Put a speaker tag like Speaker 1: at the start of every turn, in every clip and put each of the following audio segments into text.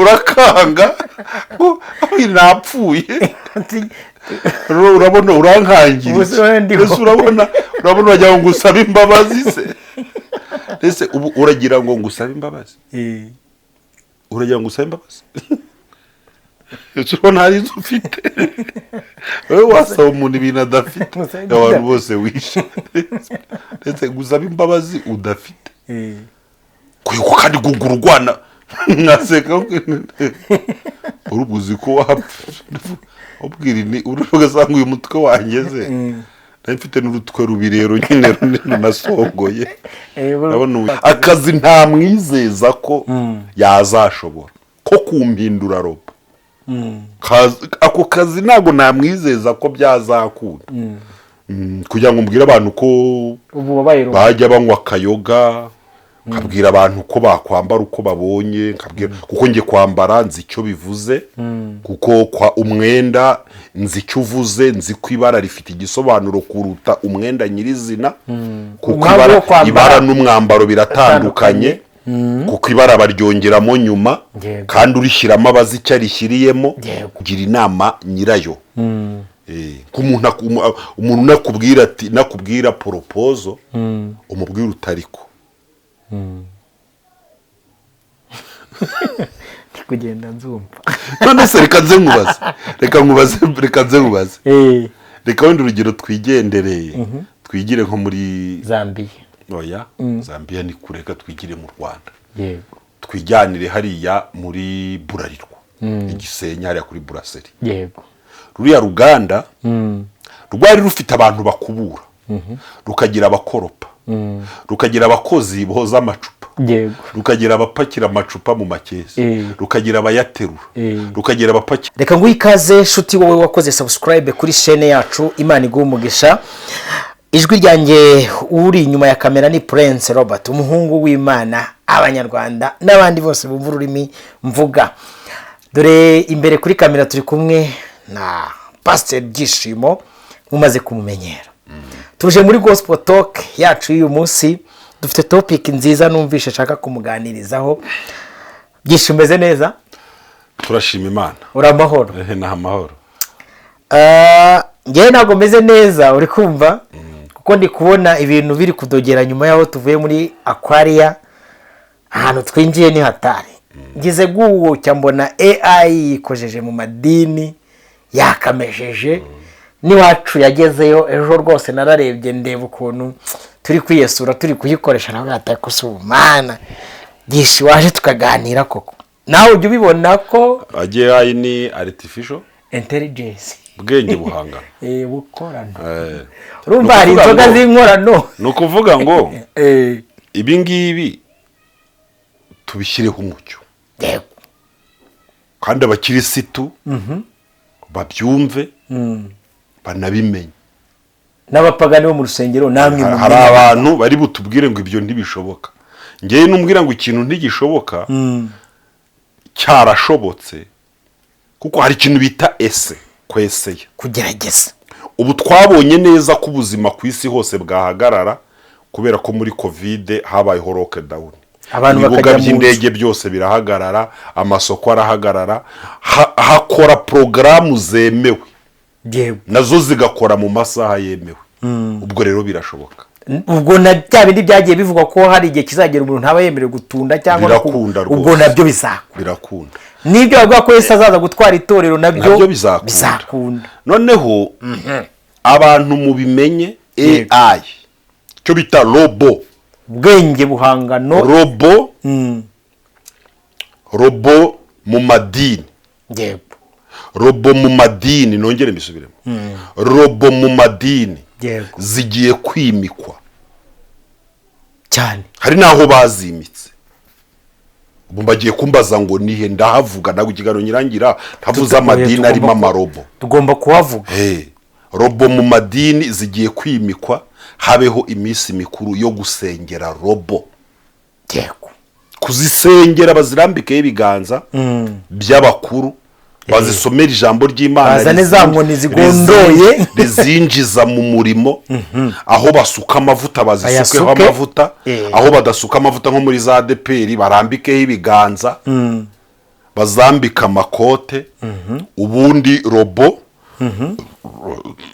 Speaker 1: urakanga napfuye urabona urankangiriye ese urabona wagira ngo usabe imbabazi se ese ubu uragira ngo ngusabe imbabazi uragira ngo usabe imbabazi ese urabona hari izo ufite wowe wasaba umuntu ibintu adafite abantu bose wishe ndetse gusaba imbabazi udafite kuko kandi gugura urwana naseka urubuzi ko wapfa ubwira ni urugasanga uyu mutwe wangeze mfite n'urutwe rubi rero nyine nasongoye urabona akazi nta mwizeza ko yazashobora ko kumpindura robo ako kazi ntago namwizeza ko byazakunda kugira ngo mbwire abantu ko bajya banywa akayoga nkabwira abantu ko bakwambara uko babonye nkabwira kuko ngiye kwambara nzi icyo bivuze kuko kwa umwenda nzi icyo uvuze nzi ko ibara rifite igisobanuro kuruta umwenda nyirizina kuko ibara n'umwambaro biratandukanye kuko ibara baryongeramo nyuma kandi urishyiramo abazi icyo arishyiriyemo kugira inama nyirayo umuntu nakubwira ati nakubwira poropozo umubwira utariko
Speaker 2: kugenda nzumva
Speaker 1: none se reka nze nkubaze reka wenda urugero twigendereye twigire nko muri
Speaker 2: Zambia
Speaker 1: oya Zambia ni kureka twigire mu Rwanda yego twijyanire hariya muri Burarirwa igisenya hariya kuri Buraseri
Speaker 2: yego
Speaker 1: ruriya ruganda rwari rufite abantu bakubura rukagira abakoropa rukagira abakozi boza amacupa rukagira abapakira amacupa mu makesi rukagira abayaterura rukagira abapakira.
Speaker 2: Reka ngo ikaze shuti wowe wakoze subscribe kuri chaîne yacu Imana iguhe umugisha. Ijwi ryanjye uri inyuma ya kamera ni Prince Robert, umuhungu w'Imana, abanyarwanda n'abandi bose bumva ururimi mvuga. Dore imbere kuri kamera turi kumwe na Pastor Byishimo mumaze kumumenyera. Tuje muri Gospel Talk yacu uyu munsi, dufite topic nziza numvishe shaka kumuganirizaho. Byishimeze neza?
Speaker 1: Turashima Imana.
Speaker 2: Uramahoro?
Speaker 1: Na amahoro.
Speaker 2: Ngiye ntago meze neza uri kumva kuko ndi kubona ibintu biri kudogera nyuma yaho tuvuye muri Aquaria ahantu twinjiye ni hatari. Ngize guwo cyambona AI ikojeje mu madini yakamejeje niwacu yagezeyo ejo rwose nararebye ndeba ukuntu turi kwiyesura turi kuyikoresha nawe atakusumana gishi waje tukaganira koko nawe ujye ubibona ko
Speaker 1: AI ni artificial
Speaker 2: intelligence
Speaker 1: bwenge buhanga
Speaker 2: bukorana urumva hari inzoga z'inkorano
Speaker 1: nuko uvuga ngo ibi ngibi tubishyireho umucyo
Speaker 2: yego
Speaker 1: kandi abakirisitu babyumve banabimenye
Speaker 2: n'abapagani bo mu rusengero namwe
Speaker 1: hari abantu bari butubwire ngo ibyo ntibishoboka. Ngiye numbwira ngo ikintu ntigishoboka cyarashobotse kuko hari ikintu bita kweseye
Speaker 2: kugerageza.
Speaker 1: Ubu twabonye neza ko ubuzima ku isi hose bwahagarara kubera ko muri covid habayeho lockdown. Ibibuga by'indege byose birahagarara, amasoko arahagarara, hakora porogaramu zemewe nazo zigakora mu masaha yemewe. Ubwo rero birashoboka.
Speaker 2: Ubwo na bya bindi byagiye bivuga ko hari igihe kizagera umuntu ntaba yemerewe gutunda cyangwa ubwo nabyo
Speaker 1: birakunda.
Speaker 2: Nibyo bavuga ko Yesu azaza gutwara itorero nabyo bizakunda.
Speaker 1: Noneho abantu mu bimenye AI cyo bita robo
Speaker 2: bwenge buhangano
Speaker 1: robo mu madini
Speaker 2: yego
Speaker 1: robo mu madini nongere mbisubiremo robo mu madini zigiye kwimikwa
Speaker 2: cyane
Speaker 1: hari naho bazimitse. Ubu bagiye kumbaza ngo nihe ndahavuga nago ikigano nyirangira ntavuza amadini arimo amarobo
Speaker 2: tugomba kuhavuga.
Speaker 1: Robo mu madini zigiye kwimikwa habeho iminsi mikuru yo gusengera robo
Speaker 2: yego
Speaker 1: kuzisengera bazirambikeho ibiganza by'abakuru bazisomera ijambo ry'Imana
Speaker 2: bazane za nkoni zigondoye
Speaker 1: rizinjiza mu murimo aho basuka amavuta bazisukeho amavuta aho badasuka amavuta nko muri za ADPR barambikeho ibiganza bazambika amakote ubundi robo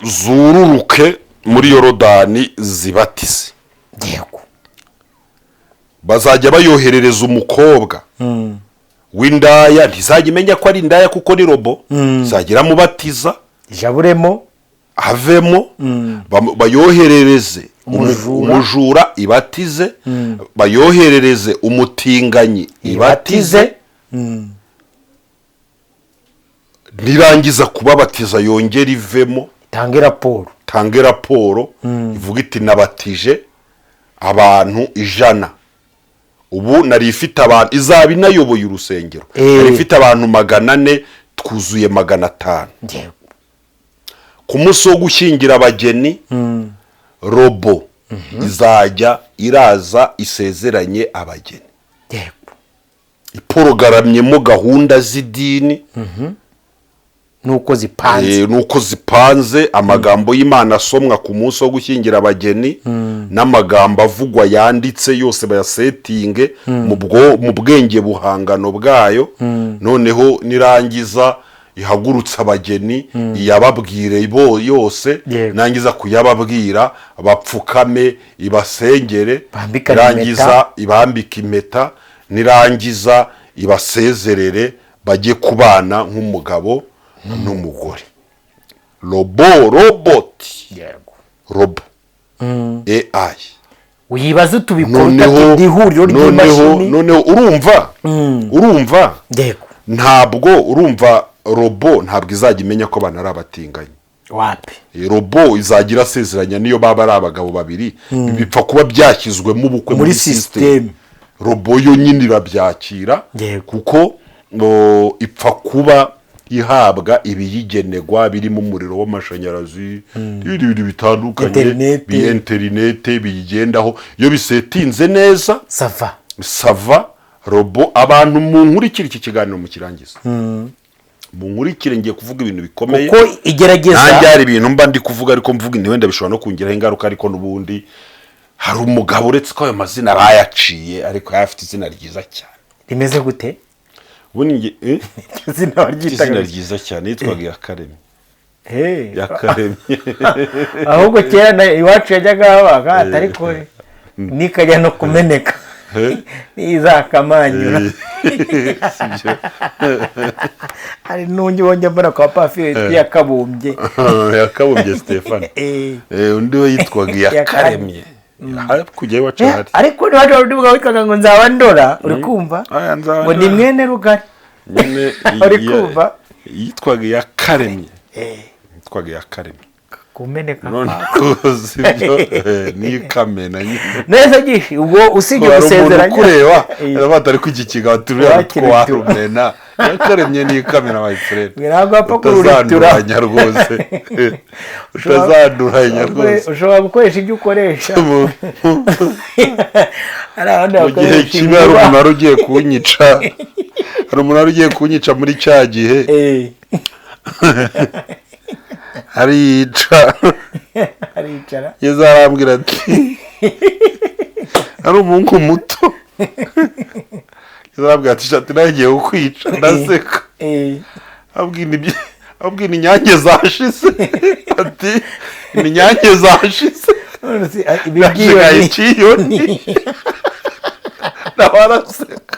Speaker 1: zururuke muri Yorodani zibatize.
Speaker 2: yego
Speaker 1: bazajya bayoherereza umukobwa w'indaya, ntizajya imenya ko ari indaya kuko ni robo, zagira mubatiza
Speaker 2: jaburemo
Speaker 1: avemo, bayoherereze umujura ibatize, bayoherereze umutinganyi ibatize, nirangiza kubabatiza yongera ivemo, tange raporo ivuga iti nabatije abantu 100. ubu nari ifite abantu, izaba inayoboye urusengero, nari ifite abantu 400, twuzuye 500. ku munsi wo gushyingira abageni robo izajya iraza isezeranye abageni, iporogaramyemo gahunda z'idini nuko zipanze amagambo y'Imana asomwa ku munsi wo gushyingira abageni, n'amagambo avugwa yanditse yose bayasetinge mu bwenge buhangano bwayo. noneho nirangiza ihagurutsa abageni iyababwire yose, nangiza kuyababwira bapfukame ibasengere, nirangiza ibambika impeta, nirangiza ibasezerere bajye kubana nk'umugabo n'umugore. roboti robo AI
Speaker 2: uyibaze utubikora ihuriro ry'imashini.
Speaker 1: noneho urumva ntabwo urumva robo ntabwo izajya imenya ko abantu ari abatinganyi.
Speaker 2: wapi
Speaker 1: robo izagira asezeranya niyo baba ari abagabo babiri, bipfa kuba byashyizwemo ubukwe muri system. robo yo nyine irabyakira kuko ipfa kuba ihabwa ibiyigenegwa birimo umuriro w'amashanyarazi, ibintu bitandukanye, interinete biyigendaho. iyo bisetinze neza sava robo. abantu munkurikira iki kiganiro mu kirangiza, munkurikire ngiye kuvuga ibintu bikomeye
Speaker 2: kuko igerageza,
Speaker 1: nanjye hari ibintu mba ndi kuvuga ariko mvuga nti wenda bishobora no kungiraho ingaruka. ariko n'ubundi hari umugabo uretse ko ayo mazina bayaciye ariko yafite izina ryiza cyane.
Speaker 2: rimeze gute?
Speaker 1: ubundi izina ryiza cyane, yitwaga Yakaremye. Yakaremye
Speaker 2: ahubwo kera iwacu yajyaga habaga ariko nikajya no kumeneka nizakamanyura. hari n'undi wongera mbona kwa Pafire Yakabumbye
Speaker 1: Stefano, undi we yitwaga Yakaremye. kujya iwacu hari
Speaker 2: ariko niwaje urubuga witwaga ngo nzaba ndora, uri kumva ngo ni mwene Rugari
Speaker 1: nyine,
Speaker 2: uri kumva
Speaker 1: yitwaga Yakaremye, yitwaga Yakaremye
Speaker 2: kumeneka
Speaker 1: none kuzi byo ni kamena nyine
Speaker 2: neza gishi. ubwo usibye basezeranya
Speaker 1: kureba abatari kugikiga turya twarumena. Yakaremye ni kamena my friend,
Speaker 2: ntabwo apfa kururitura
Speaker 1: rwose, utazanduranya rwose.
Speaker 2: ushobora gukoresha ibyo ukoresha. hari abandi
Speaker 1: bakoresha kimwe. hari umuntu ugiye kunyica, hari umuntu ugiye kunyica muri cya gihe aricara yazarambwira ati ari umuhungu muto, yazarambwira ati shati nagiye kukwica. ndaseka abwira inyange zashize, ati inyange zashize ibibwiye ikiyoni. nawe araseka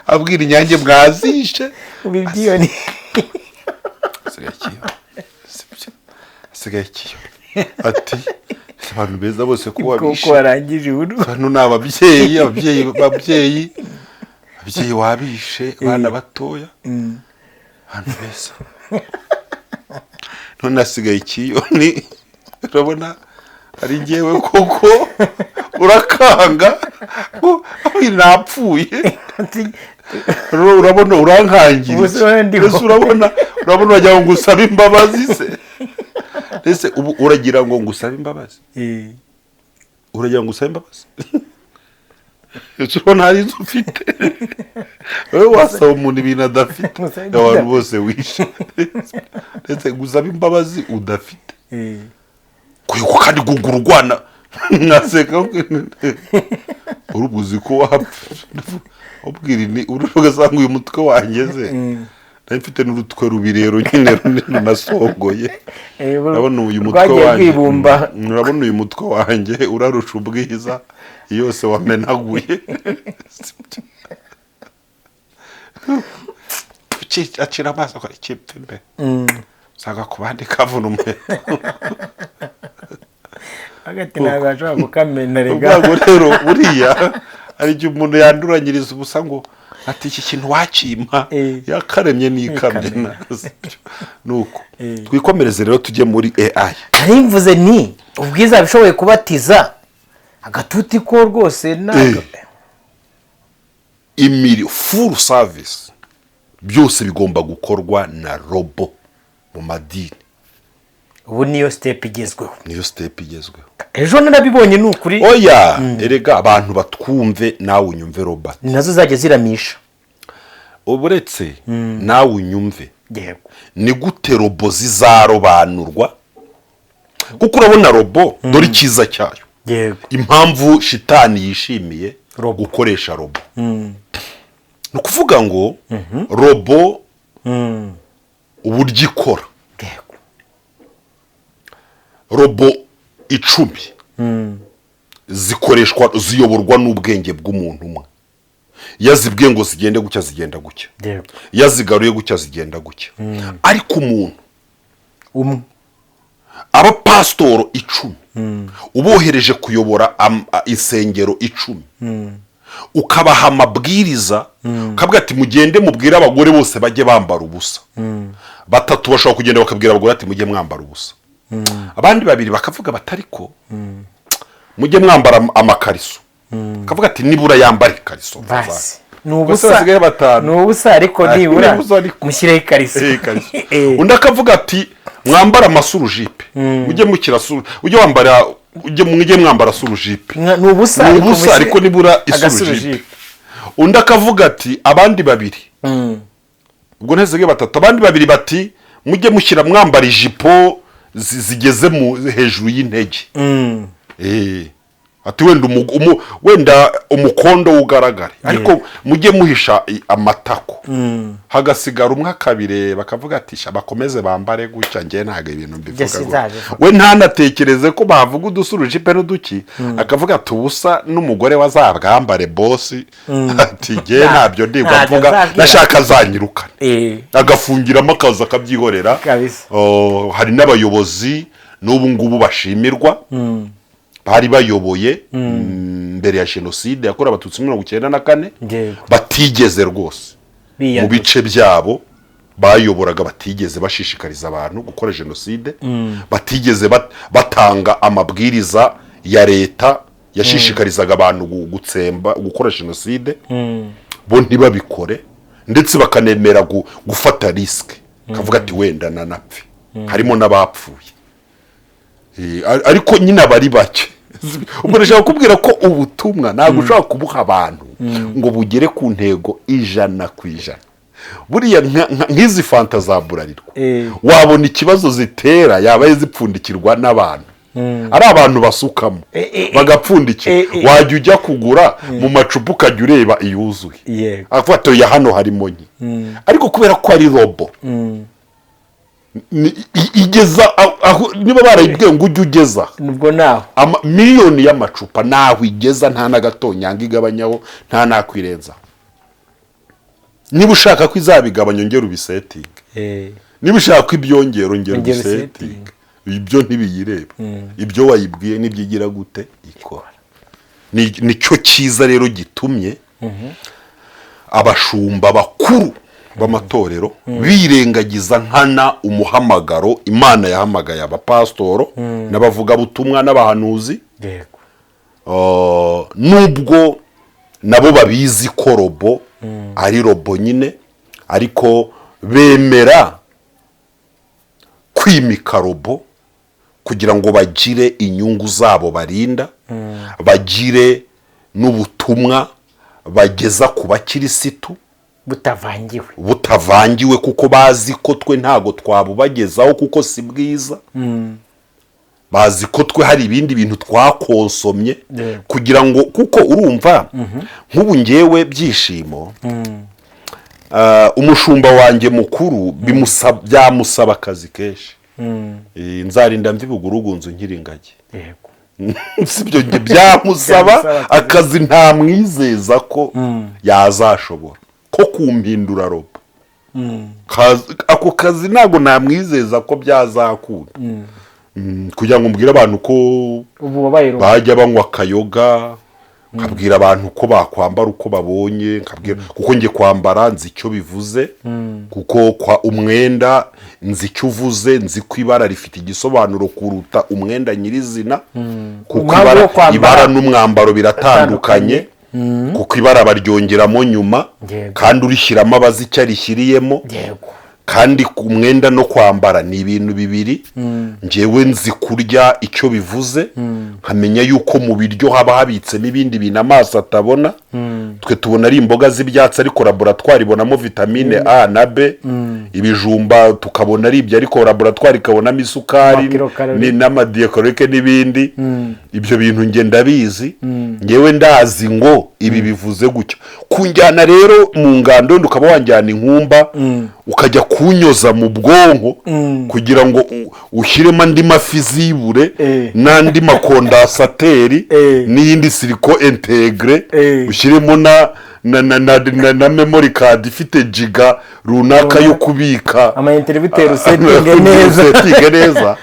Speaker 1: abwira inyange mwazishe
Speaker 2: ibibwiye
Speaker 1: asigaye kiyo ati abantu beza bose ko wabishe,
Speaker 2: kuko warangije ubu
Speaker 1: hano ni ababyeyi wabishe, abana batoya, abantu beza. none asigaye ikiyoni. urabona ari njyewe koko, urakanga napfuye. urabona urankangiriza, urabona wagira ngo usabe imbabazi se. ese ubu uragira ngo ngusabe imbabazi? uragira ngo usabe imbabazi? urabona hari izo ufite, wowe wasaba umuntu ibintu adafite. abantu bose wishe, ndetse gusabe imbabazi udafite. kuko kandi gugura urwana nkaseka urubuzi ko ubwira ni ugasanga uyu mutwe wangeze nari mfite n'urutwe rubirero nyine runasongoye urabona uyu mutwe wanjye urabona uyu mutwe wanjye urarusha ubwiza yose wamenaguye acira amaso ko ikipfe mbe usanga ku bandi kavuna umuheto
Speaker 2: hagati ntabwo ashobora gukamena rega
Speaker 1: ubwo rero buriya hari igihe umuntu yanduranyiriza ubusa ngo ati iki kintu wakimpa yakaremye n'ikamye nuko twikomereze rero tujye muri AI.
Speaker 2: nari mvuze ni ubwiza bishoboye kubatiza agatuti ko rwose
Speaker 1: full service byose bigomba gukorwa na robo mu madini.
Speaker 2: ubu niyo step igezweho
Speaker 1: ejo
Speaker 2: narabibonye ni ukuri
Speaker 1: oya erega abantu batwumve nawe unyumve Robert
Speaker 2: nazo zajya ziramisha
Speaker 1: uburetse nawe unyumve
Speaker 2: yego
Speaker 1: ni gute robo zizarobanurwa kuko urabona robo dore ikiza cyayo
Speaker 2: yego
Speaker 1: impamvu shitani yishimiye gukoresha robo ni ukuvuga ngo robo uburyo ikora robo 10 zikoreshwa ziyoborwa n'ubwenge bw'umuntu umwe yazibwiye ngo zigende gucya zigenda gucya yazigaruye gucya zigenda gucya ariko umuntu aba pastor 10 ubohereje kuyobora isengero 10 ukabaha amabwiriza ukabwira ati mugende mubwire abagore bose bajye bambara ubusa batatu bashobora kugenda bakabwira abagore ati mujye mwambara ubusa abandi babiri bakavuga batariko mujye mwambara amakariso kavuga ati nibura yambara ikariso
Speaker 2: basi nubusa ariko nibura mushyire ikariso
Speaker 1: undi akavuga ati mwambara amasurujipe mujye mukira ujye wambara mujye mwambara surujipe
Speaker 2: nubusa
Speaker 1: ariko nibura isurujipe undi akavuga ati abandi babiri ubwo ntezege batatu abandi babiri bati mujye mushyira mwambara ijipo zigeze mu hejuru y'intege ati wenda umukondo ugaragare ariko mujye muhisha amatako hagasigara umwe akabire bakavuga ati bakomeze bambare gutya ngiye ntago ibintu mbivuga we ntanatekereze ko bavuga udusurujipe n'uduki akavuga ati ubusa n'umugore wazabwambare bosi ati ngiye ntabyo ndigwa mvuga nashaka zanyirukane agafungiramo akazi akabyihorera hari n'abayobozi n'ubu ngubu bashimirwa bari bayoboye mbere ya jenoside yakorewe abatutsi 1994 batigeze rwose mu bice byabo bayoboraga batigeze bashishikariza abantu gukora jenoside batigeze batanga amabwiriza ya leta yashishikarizaga abantu gutsemba gukora jenoside bo ntibabikore ndetse bakanemera gufata risk kavuga ati wenda nanapfe harimo n'abapfuye ariko nyine abari bake ubwo nashaka kubwira ko ubutumwa ntabwo ushobora kubuha abantu ngo bugere ku ntego 100%. buriya nk'izi fanta za Burarirwa wabona ikibazo zitera yaba zipfundikirwa n'abantu ari abantu basukamo bagapfundikira wajya ujya kugura mu macupa ukajya ureba iyuzuye afato ya hano harimo nke ariko kubera ko ari robo igeza niba barayibwiye ngo ujye ugeza
Speaker 2: nubwo naho
Speaker 1: miliyoni y'amacupa naho igeza nta na gatonyanga igabanyaho nta nakwirenza niba ushaka ko izabigabanya ongera ubisetinga niba ushaka ko ibyongera ongera ubisetinga ibyo ntibiyireba ibyo wayibwiye nibyigira gute ikora nicyo cyiza rero gitumye abashumba bakuru b'amatorero birengagiza nkana umuhamagaro Imana yahamagaye abapastoro n'abavuga butumwa n'abahanuzi nubwo nabo babizi ko robo ari robo nyine ariko bemera kwimika robo kugira ngo bagire inyungu zabo barinda bagire n'ubutumwa bageza ku bakirisitu butavangiwe kuko bazi ko twe ntago twabubagezaho kuko si bwiza bazi ko twe hari ibindi bintu twakonsomye kugira ngo kuko urumva nk'ubu ngewe Byishimo umushumba wanjye mukuru byamusaba akazi kenshi nzarinda mvibuga urugunzu nkiri ingagi sibyo byamusaba akazi ntamwizeza ko yazashobora ko kumpindura robo ako kazi ntabwo namwizeza ko byazakunda kugira ngo mbwire abantu ko bajya banywa akayoga nkabwira abantu ko bakwambara uko babonye kuko njye kwambara nzi icyo bivuze kuko umwenda nzi icyo uvuze nzi ko ibara rifite igisobanuro kuruta umwenda nyirizina kuko ibara n'umwambaro biratandukanye kuko ibara baryongeramo nyuma kandi urishyiramo abazi icyo arishyiriyemo kandi ku mwenda no kwambara ni ibintu bibiri njyewe nzi kurya icyo bivuze nkamenya yuko mu biryo haba habitsemo ibindi bintu amaso atabona twe tubona ari imboga z'ibyatsi ariko laboratwari ibonamo vitamine A na B ibijumba tukabona ari ibyo ariko laboratwari ikabonamo isukari n'amadiyakorike n'ibindi ibyo bintu nge ndabizi njyewe ndazi ngo ibi bivuze gutyo kunjyana rero mu ngando ukaba wanjyana inkumba ukajya kunyoza mu bwonko kugira ngo ushyiremo andi mafi zibure n'andi makondasateri n'iyindi siriko integre ushyiremo na memory card ifite giga runaka yo kubika
Speaker 2: ama-interrupteur usetinge
Speaker 1: neza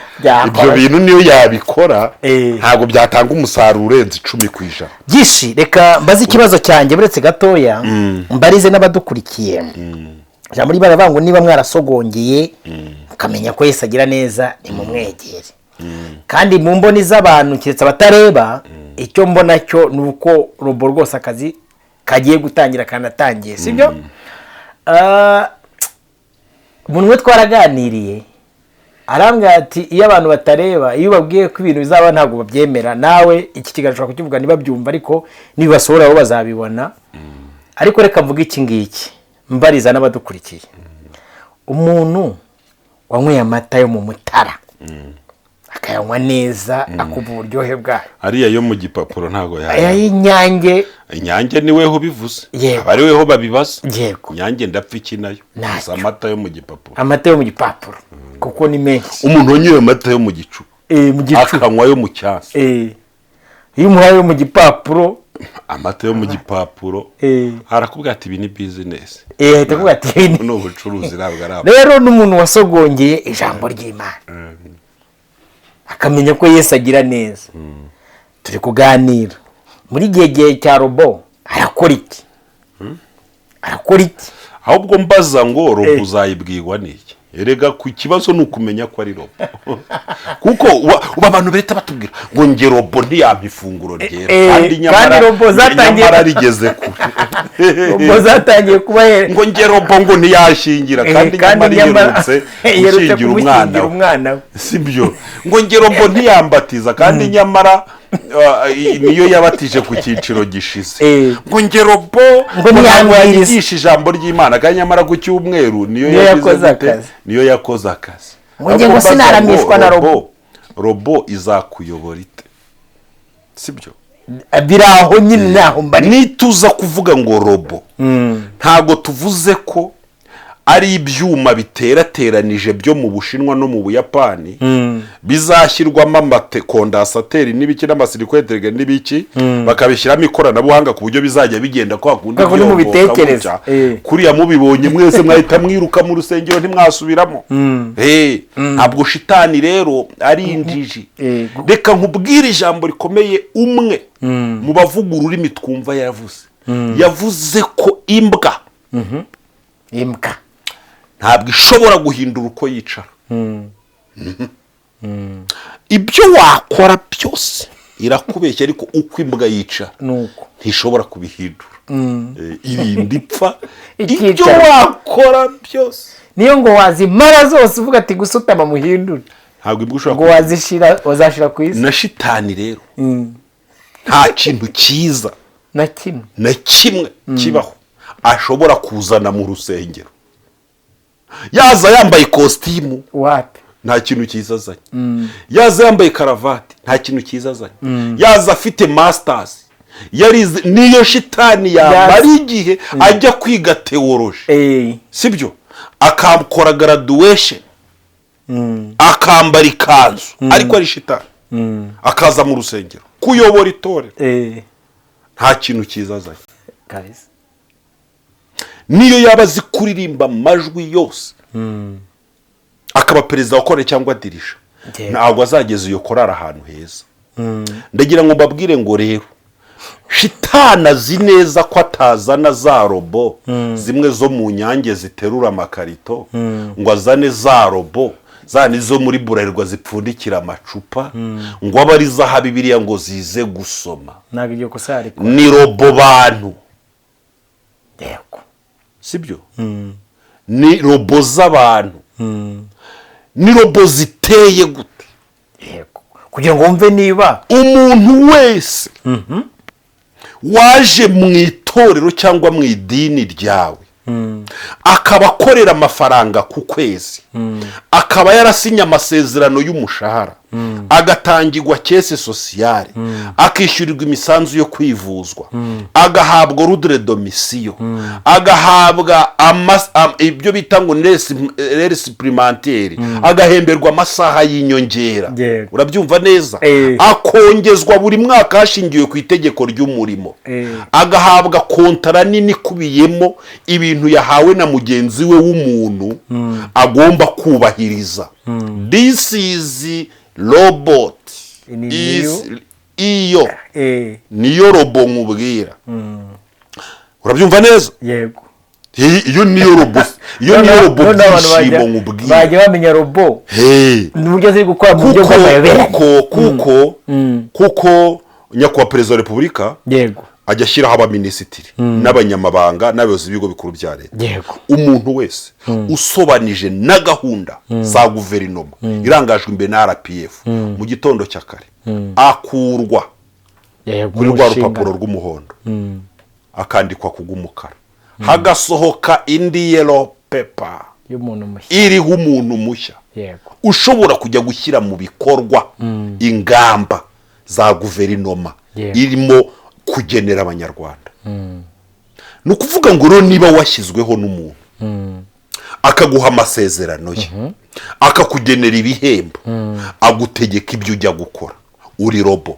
Speaker 1: ibyo bintu niyo yabikora ntabwo byatanga umusaruro urenze 10%.
Speaker 2: Gishi reka mbaze ikibazo cyanjye buretse gatoya mbarize n'abadukurikiye muri baravango niba mwarasogongeye ukamenya ko Yesu agira neza ni mu mwegere kandi mu mboni z'abantu kiretse abatareba icyo mbona cyo nuko robo rwose akazi kagiye gutangira kanatangiye sibyo umuntu we twaraganiriye arambwira ati iyo abantu batareba iyo babwiye ko ibintu bizaba ntabwo babyemera nawe iki kiganiro kukivuga nibabyumva ariko nibasohora bo bazabibona ariko reka mvuga iki ngiki mbariza n'abadukurikiye umuntu wanyweye amata yo mu Mutara akayanywa neza akumva uburyohe bwayo
Speaker 1: ariya yo mu gipapuro ntago
Speaker 2: y'Inyange
Speaker 1: Inyange ni weho bivuze abari weho babibaza Inyange ndapfa iki nayo amata yo mu gipapuro
Speaker 2: amata yo mu gipapuro kuko ni menshi
Speaker 1: umuntu wanyoye amata yo mu gicu akanywa yo mu cyasi
Speaker 2: iyo umuhaye yo mu gipapuro
Speaker 1: amata yo mu gipapuro harakubwira ati ibi ni business
Speaker 2: takubwira ati
Speaker 1: no bucuruzi ntabwo ari
Speaker 2: rero n'umuntu wasogongeye ijambo ry'Imana akamenya ko Yesu agira neza turi kuganira muri gihe cya robo arakora iki
Speaker 1: ahubwo mbaza ngo robo uzayibwirwa n'iki erega ku kibazo nukumenya ko ari robo kuko abantu beta batubwira ngo nge robo ntiyampa ifunguro ryera
Speaker 2: kandi
Speaker 1: nyamara rigeze kure
Speaker 2: robo zatangiye kuba
Speaker 1: ngo nge robo ngo ntiyashingira kandi nyamara yerutse gushingira
Speaker 2: umwana
Speaker 1: sibyo ngo nge robo ntiyambatiza kandi nyamara niyo yabatije ku cyiciro gishize ngo nge robo ngo yigisha ijambo ry'Imana kandi nyamara ku cyumweru niyo yakoze akazi
Speaker 2: ngo sinaramishwa na
Speaker 1: robo izakuyobora ite sibyo
Speaker 2: biraho nyine naho mbari
Speaker 1: nituza kuvuga ngo robo ntago tuvuze ko ari ibyuma biterateranije byo mu Bushinwa no mu Buyapani bizashyirwamo amatekondasateri n'ibiki n'amasirikweterege n'ibiki bakabishyiramo ikoranabuhanga ku buryo bizajya bigenda kwa kundi
Speaker 2: mu bitekerezo
Speaker 1: kuriya mubibonye mwese mwahita mwiruka mu rusengero ntimwasubiramo ntabwo shitani rero ari injiji reka nkubwire ijambo rikomeye umwe mu bavuga ururimi twumva yavuze ko imbwa ntabwo ishobora guhindura uko yicara ibyo wakora byose irakubeshya ariko uko imbwa yicara ntishobora kubihindura irinda ipfa ibyo wakora byose
Speaker 2: niyo ngo wazimara zose uvuga ati gusutama muhindure
Speaker 1: ntabwo imbwa ushobora
Speaker 2: ngo wazashira ku isi
Speaker 1: na shitani rero nta kintu cyiza na kimwe kibaho ashobora kuzana mu rusengero yaza yambaye ikositimu nta kintu cyiza azanye. Yaza yambaye karavati nta kintu cyiza azanye. Yaza afite masters yarize niyo shitani yamara igihe ajya kwiga theology sibyo akakora graduation akambara ikanzu ariko ari shitani akaza mu rusengero kuyobora itorero nta kintu cyiza azanye. Niyo yaba azi kuririmba amajwi yose akaba perezida wa kore cyangwa dirisha ntabwo azageza iyo korari ahantu heza. Ndagira ngo mbabwire ngo rero shitani azi neza ko atazana za robo zimwe zo mu nyange ziterura amakarito ngo azane za robo zani zo muri Bralirwa zipfundikira amacupa ngo abe ari zaha Bibiliya ngo zize gusoma. Ni robo bantu sibyo ni robo z'abantu ni robo ziteye gute
Speaker 2: kugira ngo wumve niba
Speaker 1: umuntu wese waje mu itorero cyangwa mu idini ryawe akaba akorera amafaranga ku kwezi akaba yarasinya amasezerano y'umushahara agatangirwa kese sociale akishyurirwa imisanzu yo kwivuzwa agahabwa rudre domicile agahabwa ibyo bita ngo nere supplémentaire agahemberwa amasaha y'inyongera. Urabyumva neza? Akongezwa buri mwaka hashingiwe ku itegeko ry'umurimo agahabwa kontara nini kubiyemo ibintu yahawe na mugenzi we w'umuntu agomba kubahiriza. This is robot iyo niyo robo nkubwira. Urabyumva neza?
Speaker 2: Yego.
Speaker 1: Iyo niyo robo byishimo nkubwira.
Speaker 2: Bajya bamenya robo n'uburyo ziri gukora mu buryo bw'amayobera
Speaker 1: kuko nyakubahwa perezida wa repubulika
Speaker 2: yego
Speaker 1: ajya ashyiraho abaminisitiri n'abanyamabanga n'abayobozi b'ibigo bikuru bya leta. Umuntu wese usobanije na gahunda za guverinoma irangajwe imbere na RPF mu gitondo cya kare akurwa kuri rwa rupapuro rw'umuhondo akandikwa kugumukara hagasohoka indi yellow paper iriho umuntu mushya ushobora kujya gushyira mu bikorwa ingamba za guverinoma irimo kugenera abanyarwanda. Ni ukuvuga ngo rero niba washyizweho n'umuntu akaguha amasezerano ye akakugenera ibihembo agutegeka ibyo ujya gukora uri robo.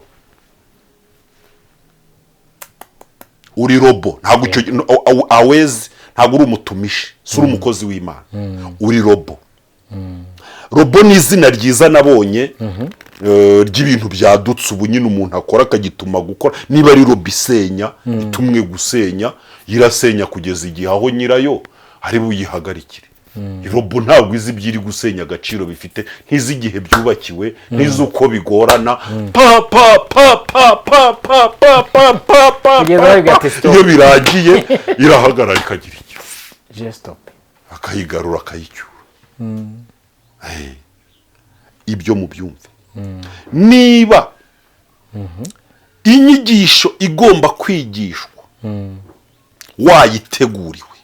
Speaker 1: Ntabwo awezi ntabwo uri umutumishi si uri umukozi w'Imana uri robo. Robo ni izina ryiza nabonye ry'ibintu byadutse ubu nyine umuntu akora akagituma gukora. Niba ari robo isenya itumwe gusenya irasenya kugeza igihe aho nyirayo ari buyihagarikire. Robo ntabwo izi byiri gusenya agaciro bifite ntizi igihe byubakiwe ntizi uko bigorana iyo biragiye irahagarara ikagira icyo akayigarura akayicyura. Ibyo mu byumve niba inyigisho igomba kwigishwa wayiteguriwe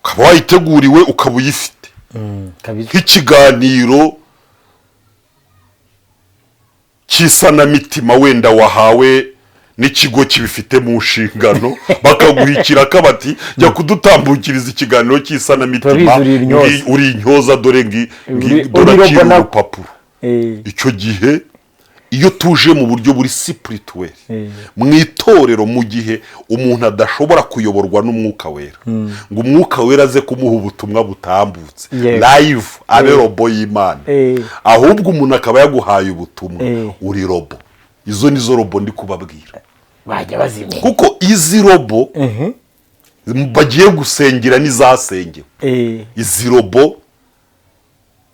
Speaker 1: ukaba wayiteguriwe ukaba uyifite nk'ikiganiro cy'isanamitima wenda wahawe n'ikigo kibifite mu nshingano bakaguhikira kabati jya kudutambukiriza ikiganiro cy'isanamitima uri intyoza dore ngi urupapuro. Icyo gihe iyo tuje mu buryo buri spirituel mu itorero mu gihe umuntu adashobora kuyoborwa n'umwuka wera ngo umwuka wera aze kumuha ubutumwa butambutse live abe robo y'Imana ahubwo umuntu akaba yaguhaye ubutumwa uri robo. Izo nizo robo ndi kubabwira
Speaker 2: bajya bazimye
Speaker 1: kuko izi robo bagiye gusengera n'izasengewe. Izi robo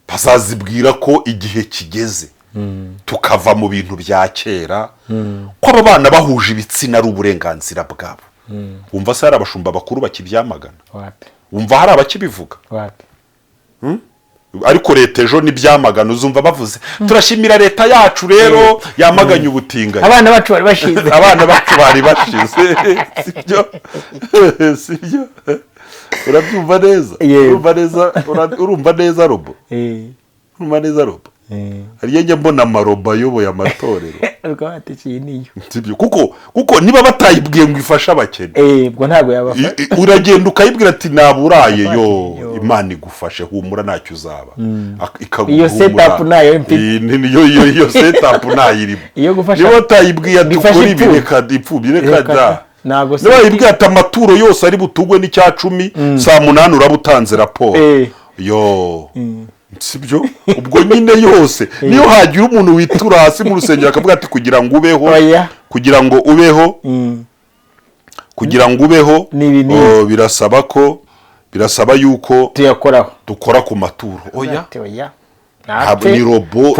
Speaker 1: bazazibwira ko igihe kigeze tukava mu bintu bya kera ko aba bana bahuje ibitsina ari uburenganzira bwabo. Wumva se hari abashumba bakuru bakibyamagana? Wumva hari abakibivuga? Ariko leta ejo n'ibyamagana uzumva bavuze turashimira leta yacu rero yamaganye ubutinganyi.
Speaker 2: Abana bacu bari bashize
Speaker 1: sibyo urabyumva neza urumva neza robo urumva neza robo hariya njya mbona amarobo ayoboye amatorero kuko niba batayibwiye ngo ifashe abakene
Speaker 2: ubwo ntabwo yabafasha
Speaker 1: uragenda ukayibwira ati naburaye yo imana igufashe humura ntacyo uzaba
Speaker 2: iyo setup nayo
Speaker 1: iyo setup nayirimo niba batayibwiye ati ukora ibi reka ipfubye reka da niba yibwiye ati amaturo yose ari butugwe n'icya 10 saa 8 uraba utanze raporo yo sibyo ubwo nyine yose niyo hagira umuntu witura hasi mu rusengero akavuga ati kugira ngo ubeho birasaba yuko dukora ku maturo oya ni robo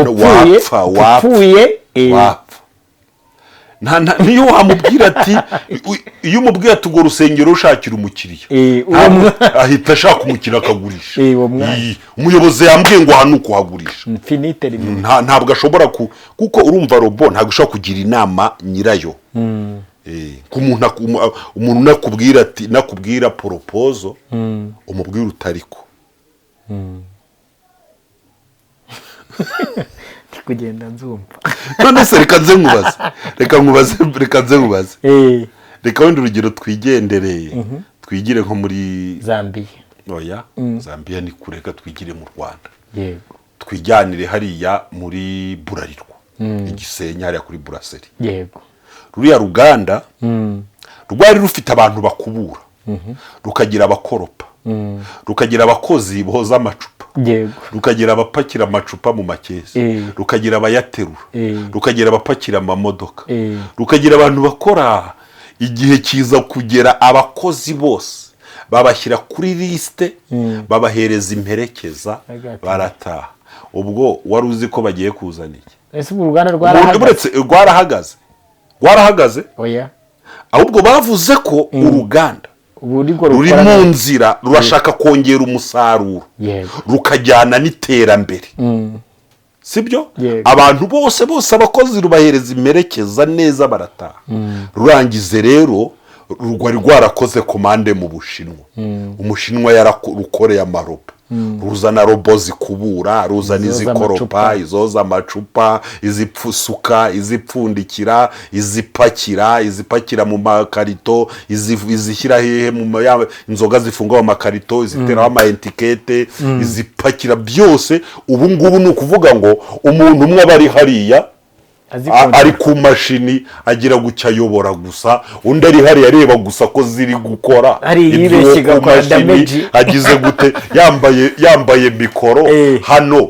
Speaker 1: wapfuye niyo wamubwira ati iyo umubwira ati urwo rusengero ushakira umukiriya ahita ashaka umukiriya akagurisha umuyobozi yambwiye ngo hano kuhagurisha ntabwo ashobora kuko urumva robo ntabwo ushobora kugira inama nyirayo umuntu nakubwira poropozo umubwira utariko
Speaker 2: kugenda nzumva
Speaker 1: none se reka nze nkubaze reka wenda urugero twigendereye twigire nko muri
Speaker 2: Zambia
Speaker 1: oya Zambia ni kureka twigire mu Rwanda yego twijyanire hariya muri Burarirwa Igisenyi hariya kuri Buraseri
Speaker 2: yego
Speaker 1: ruriya Ruganda rwari rufite abantu bakubura rukagira abakoropa rukagira abakozi boza amacupa rukagira abapakira amacupa mu makesi rukagira abayaterura rukagira abapakira amamodoka rukagira abantu bakora igihe kiza kugera abakozi bose babashyira kuri liste babahereza imperekeza barataha ubwo wari uzi ko bagiye kuzana iki
Speaker 2: ese uruganda
Speaker 1: rwarahagaze oya ahubwo bavuze ko uruganda ruri mu nzira rurashaka kongera umusaruro rukajyana n'iterambere sibyo abantu bose abakozi rubahereza imperekeza neza barataha rurangize rero rwari rwarakoze komande mu Bushinwa umushinwa yararukoreye amarobo ruzana robo zikubura ruzana izikoropa izoza amacupa izipfusuka izipfundikira izipakira mu makarito izishyira hehe mu inzoga zifungwa mu makarito iziteraho ama etikete izipakira byose ubu ngubu ni ukuvuga ngo umuntu umwe aba ari hariya ari ku mashini agira gucya ayobora gusa undi ari hariya areba gusa ko ziri gukora
Speaker 2: ibyo ku mashini
Speaker 1: agize gute yambaye mikoro hano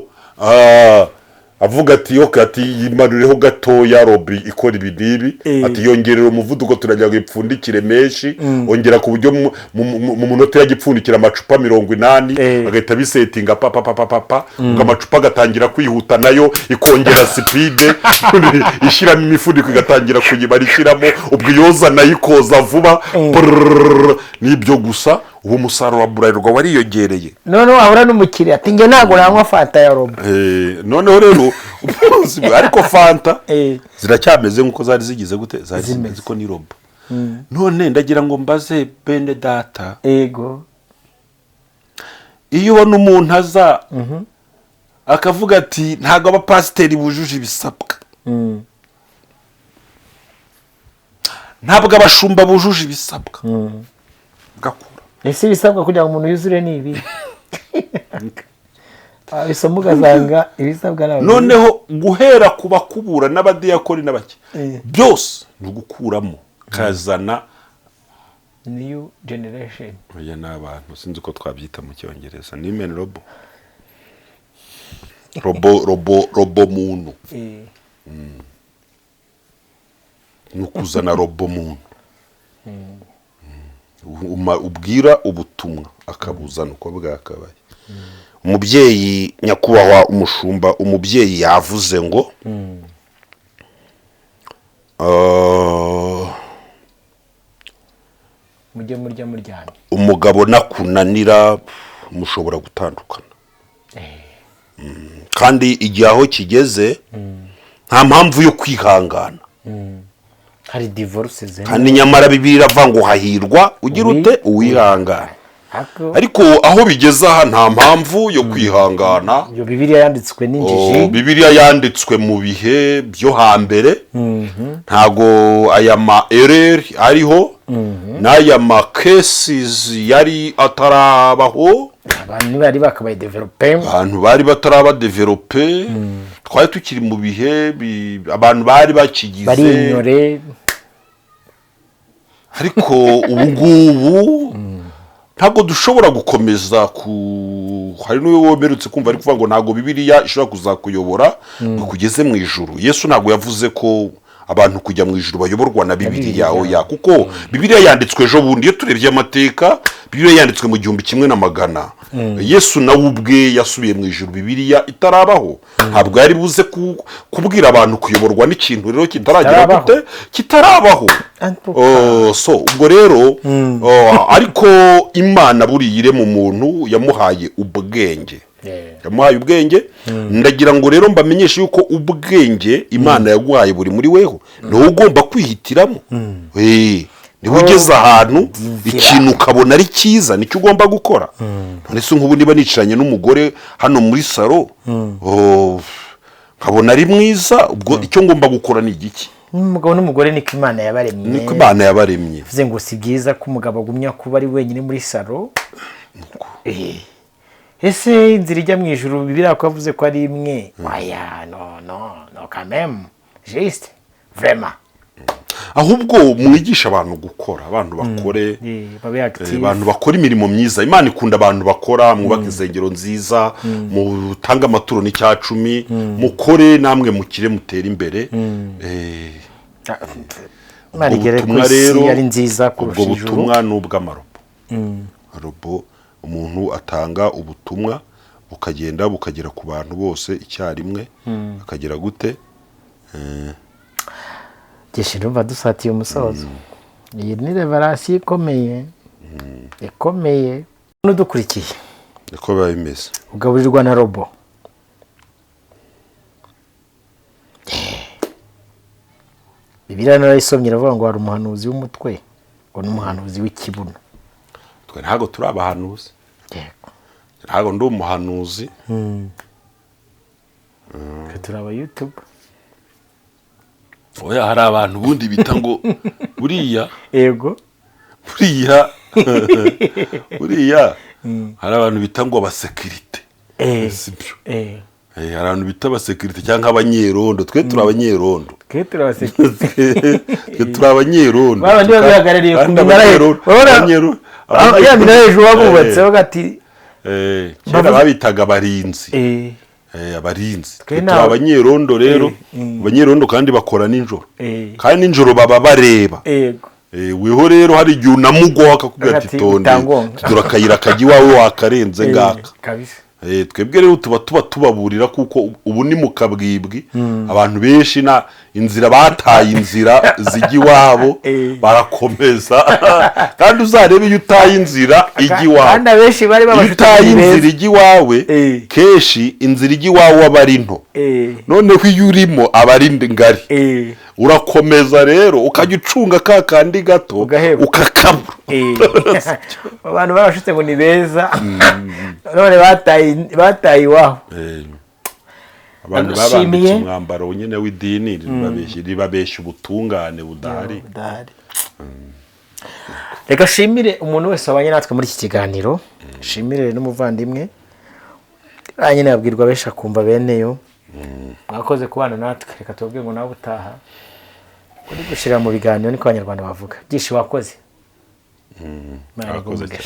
Speaker 1: avuga ati yoke ati yimanureho gatoya robi ikora ibidibi ati yongerera umuvuduko turagira ngo ipfundikire menshi ongera ku buryo mu munota yagipfundikira amacupa 80 agahita bisetinga papa ngo amacupa agatangira kwihuta nayo ikongera speed ishyiramo imifuniko igatangira kuyibara ishyiramo ubwo yoza nayo ikoza vuba nibyo gusa ubu musaruro wa Burarirwa wariyongereye
Speaker 2: none wahura n'umukiriya ati nge ntabwo nanywa fanta ya robo
Speaker 1: noneho rero ariko fanta ziracyameze nk'uko zari zigize gute zari zimeze ko ni robo none ndagira ngo mbaze bene data
Speaker 2: ego
Speaker 1: iyo ubona umuntu aza akavuga ati ntabwo abapasiteri bujuje ibisabwa ntabwo abashumba bujuje ibisabwa gakura
Speaker 2: ese ibisabwa kugira ngo umuntu yuzure ni ibi isomo ugasanga ibisabwa
Speaker 1: noneho guhera ku bakubura n'abadiyakoni n'abake byose ni ugukuramo kazana
Speaker 2: new generation
Speaker 1: oya n'abantu sinzi uko twabyita mu cyongereza ni men robo muntu ni ukuzana robo muntu ubwira ubutumwa akabuzana uko bwakabaye umubyeyi nyakubahwa umushumba umubyeyi yavuze ngo
Speaker 2: mujye murya muryamye
Speaker 1: umugabo nakunanira mushobora gutandukana kandi igihe aho kigeze nta mpamvu yo kwihangana
Speaker 2: hari divorce
Speaker 1: kandi nyamara Bibiliya iravuga ngo hahirwa ugira ute uwihangana ariko aho bigeze aha nta mpamvu yo kwihangana.
Speaker 2: iyo Bibiliya yanditswe n'injiji,
Speaker 1: Bibiliya yanditswe mu bihe byo hambere, ntago aya ma erreur ariho n'aya ma cases yari atarabaho,
Speaker 2: abantu bari bakabaye develope,
Speaker 1: abantu bari bataraba develope, twari tukiri mu bihe abantu bari bakigize
Speaker 2: bari ignore,
Speaker 1: ariko ubu ngubu ntabwo dushobora gukomeza hari n'uwo wemerutse kumva ari kuvuga ngo ntabwo Bibiliya ishobora kuzakuyobora ngo kugeze mu ijuru. Yesu ntabwo yavuze ko abantu kujya mu ijuru bayoborwa na Bibiliya, oya, kuko Bibiliya yanditswe ejo bundi. Iyo turebye amateka, Bibiliya yanditswe mu 1100. Yesu nawe ubwe yasubiye mu ijuru Bibiliya itarabaho. Ntabwo yari buze kubwira abantu kuyoborwa n'ikintu rero kitaragira gute, kitarabaho. So ubwo rero ariko Imana buriya irema umuntu yamuhaye ubwenge, yamuhaye ubwenge. Ndagira ngo rero mbamenyeshe yuko ubwenge Imana yaguhaye buri muri weho, niwe ugomba kwihitiramo. Niba ugeze ahantu ikintu ukabona ari cyiza nicyo ugomba gukora. None se nk'ubu niba nicaranye n'umugore hano muri salo nkabona ari mwiza, ubwo icyo ngomba gukora ni igiki?
Speaker 2: umugabo n'umugore niko Imana yabaremye,
Speaker 1: niko Imana yabaremye.
Speaker 2: bivuze ngo si byiza ko umugabo agumya kuba ari wenyine muri salo. Ese inzira ijya mu ijuru Bibiliya ko yavuze ko ari imwe? Oya, no quand même, juste vraiment.
Speaker 1: Ahubwo mwigisha abantu gukora, abantu bakore, abantu bakora imirimo myiza. Imana ikunda abantu bakora, mwubaka insengero nziza, mutanga amaturo n'icyacumi, mukore namwe mukire mutera imbere.
Speaker 2: Imana igere ku isi ari nziza kurusha ijuru.
Speaker 1: Ubwo butumwa n'ubw'amarobo. Robo umuntu atanga ubutumwa bukagenda bukagera ku bantu bose icyarimwe, akagera gute?
Speaker 2: Ndumva dusatiye umusozo. Iyi ni revelation ikomeye, ikomeye. N'udukurikiye
Speaker 1: niko biba bimeze.
Speaker 2: Ugaburirwa na robo. Bibiliya narayisomye iravuga ngo hari umuhanuzi w'umutwe, ngo n'umuhanuzi w'ikibuno.
Speaker 1: Twe ntago turi abahanuzi, ntago ndi umuhanuzi.
Speaker 2: Turi aba YouTube.
Speaker 1: Oya, hari abantu bundi bita ngo buriya
Speaker 2: Yego.
Speaker 1: Buriya hari abantu bita ngo abasekirite. Sibyo. Hari abantu bita abasekirite cyangwa abanyerondo. Twe turi abanyerondo.
Speaker 2: Twe turi abasekirite.
Speaker 1: Twe turi abanyerondo.
Speaker 2: Baba ndi bagarariye ku minara hejuru. Ya minara hejuru wabubatseho gati.
Speaker 1: Kera babitaga abarinzi. Abarinzi. Twe turi abanyerondo rero. Abanyerondo kandi bakora ninjoro. Kandi ninjoro baba bareba.
Speaker 2: Yego.
Speaker 1: Weho rero hari igihe unamugwa akakubwira ati tonde turakayira kaji wawe wakarenze ngaka.
Speaker 2: Kabisa.
Speaker 1: Twebwe rero tuba tubaburira kuko ubu ni mu kabwibwi, abantu benshi na inzira bataye inzira zigi wabo barakomeza. Kandi uzarebe iyo utaye inzira igi wawe,
Speaker 2: kandi abenshi bari babashutse
Speaker 1: inzira igi wawe keshi inzira igi wawe abari nto, none ko iyo urimo abari ngari. Urakomeza rero ukajya ucunga ka kandi gato ukakabura.
Speaker 2: Abantu barashutse ngo ni beza, none bataye iwaho.
Speaker 1: Abantu babambitse umwambaro nyine w'idini ribabeshya ubutungane budahari.
Speaker 2: Reka shimire umuntu wese wabanye natwe muri iki kiganiro. Shimire n'umuvandimwe nyine yabwirwa benshi akumva beneyo. Mwakoze kubana natwe, reka tubabwire ngo nawe utaha kuri gushira mu biganiro niko abanyarwanda bavuga. Byinshi wakoze.
Speaker 1: Mwakoze cyane.